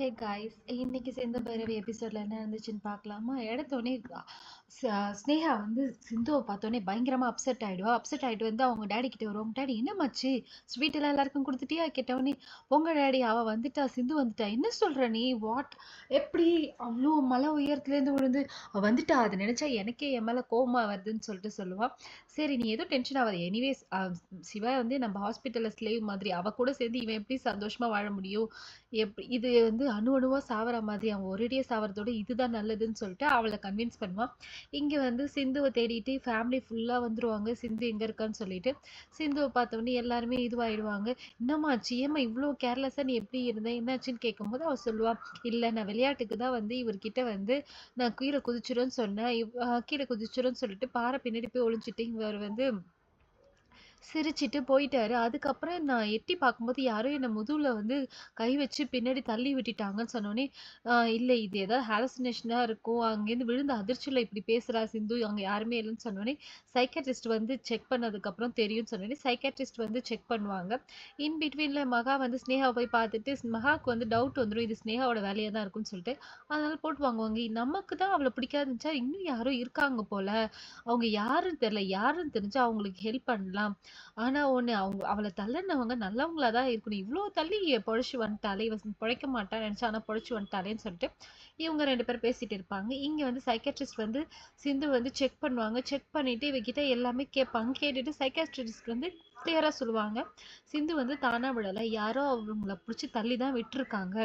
Hi guys, இன்னைக்கு சேர்ந்த பைரவி எபிசோட்ல என்ன இருந்துச்சுன்னு பார்க்கலாமா? எடுத்தோடனே ஸ்னேகா வந்து சிந்துவை பார்த்தோன்னே பயங்கரமா அப்செட் ஆயிடுவா. அப்செட் ஆயிட்டு வந்து அவங்க டேடி கிட்ட வருவாங்க. டேடி என்னமாச்சு, ஸ்வீட் எல்லாம் எல்லாருக்கும் கொடுத்துட்டியா கேட்டவொடனே, உங்க டேடி அவ வந்துட்டா, சிந்து வந்துட்டா, என்ன சொல்ற நீ, வாட், எப்படி அவ்வளோ மலை உயரத்துலேருந்து விழுந்து அவ வந்துட்டா, அதை நினைச்சா எனக்கே என் மேல கோவமா வருதுன்னு சொல்லிட்டு சொல்லுவா. சரி நீ எதுவும் டென்ஷன் ஆகாது, எனிவேஸ் சிவா வந்து நம்ம ஹாஸ்பிட்டல்ல ஸ்லேவ் மாதிரி, அவ கூட சேர்ந்து இவன் எப்படி சந்தோஷமா வாழ முடியும், இது வந்து அணு அணுவா சாவற மாதிரி, அவன் ஒரேடியே சாவறதோட இதுதான் நல்லதுன்னு சொல்லிட்டு அவளை கன்வின்ஸ் பண்ணுவான். இங்க வந்து சிந்துவை தேடிட்டு ஃபேமிலி ஃபுல்லா வந்துருவாங்க, சிந்து எங்க இருக்கான்னு சொல்லிட்டு. சிந்துவை பார்த்தோன்னே எல்லாருமே இதுவாயிடுவாங்க. என்னம்மாச்சு, ஏம்மா இவ்வளோ கேர்லெஸ்ஸா நீ எப்படி இருந்த, என்னாச்சுன்னு கேட்கும்போது அவ சொல்லுவா, இல்ல நான் விளையாட்டுக்கு தான் வந்து இவர்கிட்ட வந்து நான் கீழே குதிச்சிருன்னு சொன்னேன், கீழே குதிச்சிருன்னு சொல்லிட்டு பாறை பின்னாடி போய் ஒளிஞ்சிட்டு இவர் வந்து சிரிச்சிட்டு போயிட்டாரு. அதுக்கப்புறம் நான் எட்டி பார்க்கும்போது யாரோ என்ன முதுகுல வந்து கை வச்சு பின்னாடி தள்ளி விட்டுட்டாங்கன்னு சொன்னோனே, இல்ல இது ஏதாவது ஹாலுசினேஷனா இருக்கும். அங்கேருந்து விழுந்த அதிர்ச்சியில இப்படி பேசுறா சிந்து. அங்க யாருமே இல்லன்னு சொன்னோனே, சைக்கியாட்ரிஸ்ட் வந்து செக் பண்ணதுக்கப்புறம் தெரியும்னு சொன்னோனே, சைக்கியாட்ரிஸ்ட் வந்து செக் பண்ணுவாங்க. இன் பிட்வீன்ல மகா வந்து ஸ்னேகாவ போய் பார்த்துட்டு, மகாவுக்கு வந்து டவுட் வந்துரும். இது ஸ்னேகாவோட வேலையா தான் இருக்கும்னு சொல்லிட்டு, அதனால போட்டு வாங்குவாங்க. நமக்கு தான் அவள பிடிக்காதுன்னுச்சா, இன்னும் யாரோ இருக்காங்க போல. அவங்க யாருன்னு தெரியல. யாருன்னு தெரிஞ்சா அவங்களுக்கு ஹெல்ப் பண்ணலாம். ஆனா ஒண்ணு, அவள தள்ளுனவங்க நல்லவங்களா தான் இருக்கணும். இவ்ளோ தள்ளி பொழச்சு வந்துட்டாளே, இவ பொழைக்க மாட்டான்னு நெனச்சா, ஆனா பொழச்சு வந்துட்டாளேன்னு சொல்லிட்டு, இவங்க 2 பேரும் பேசிட்டு இருப்பாங்க. இங்க வந்து சைக்கியாட்ரிஸ்ட் வந்து சிந்து வந்து செக் பண்ணுவாங்க. செக் பண்ணிட்டு இவகிட்ட எல்லாமே கேட்பாங்க. கேட்டுட்டு சைக்கியாட்ரிஸ்ட் வந்து கிளியரா சொல்லுவாங்க. சிந்து வந்து தானா விழல. யாரோ அவங்கள புடிச்சு தள்ளி தான் விட்டுருக்காங்க.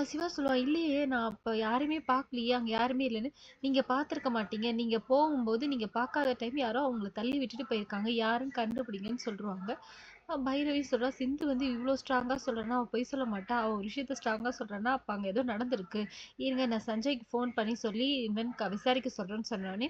சிவா சொல்லுவான், இல்லையே நான் அப்ப யாருமே பார்க்கலையே, அங்க யாருமே இல்லைன்னு. நீங்க பார்த்திருக்க மாட்டீங்க, நீங்க போகும்போது நீங்க பார்க்காத டைம் யாரோ அவங்கள தள்ளி விட்டுட்டு போயிருக்காங்க, யாருன்னு கண்டுபிடிங்கன்னு சொல்றாங்க. பைரவி சொல்றா, சிந்து வந்து இவ்வளோ ஸ்ட்ராங்கா சொல்றேன்னா அவ பொய் சொல்ல மாட்டா, அவ ஒரு விஷயத்த ஸ்ட்ராங்கா சொல்றான்னா அப்ப அங்க ஏதோ நடந்திருக்கு, இருங்க நான் சஞ்சய்க்கு ஃபோன் பண்ணி சொல்லி என்னன்னு விசாரிக்க சொல்றேன்னு சொன்னோடனே,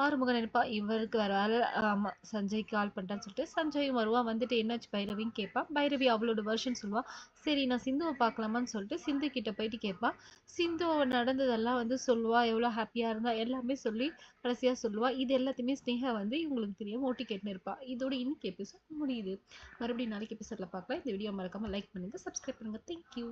ஆறுமுகம் நினைப்பா இவருக்கு வேற வேலை. ஆமா, சஞ்சய்க்கு கால் பண்ணிட்டான்னு சொல்லிட்டு சஞ்சயும் வருவான். வந்துட்டு என்னாச்சு பைரவின்னு கேட்பான். பைரவி அவளோட வெர்ஷன் சொல்லுவா. சரி நான் சிந்துவை பார்க்கலாமான்னு சொல்லிட்டு சிந்து கிட்ட போயிட்டு கேட்பா. சிந்து நடந்ததெல்லாம் வந்து சொல்லுவா, எவ்வளோ ஹாப்பியா இருந்தா எல்லாமே சொல்லி கடைசியா சொல்லுவா. இது எல்லாத்தையுமே ஸ்னேகா வந்து இவங்களுக்கு தெரியாம ஓட்டி கேட்டுன்னு இருப்பா. இதோட இன்னைக்கு எபிசோட் முடியுது. மறுபடியும் நாளைக்கு எபிசோட்ல பார்க்கலாம். இந்த வீடியோ மறக்காம லைக் பண்ணுங்க, சப்ஸ்கிரைப் பண்ணுங்க. தேங்க்யூ.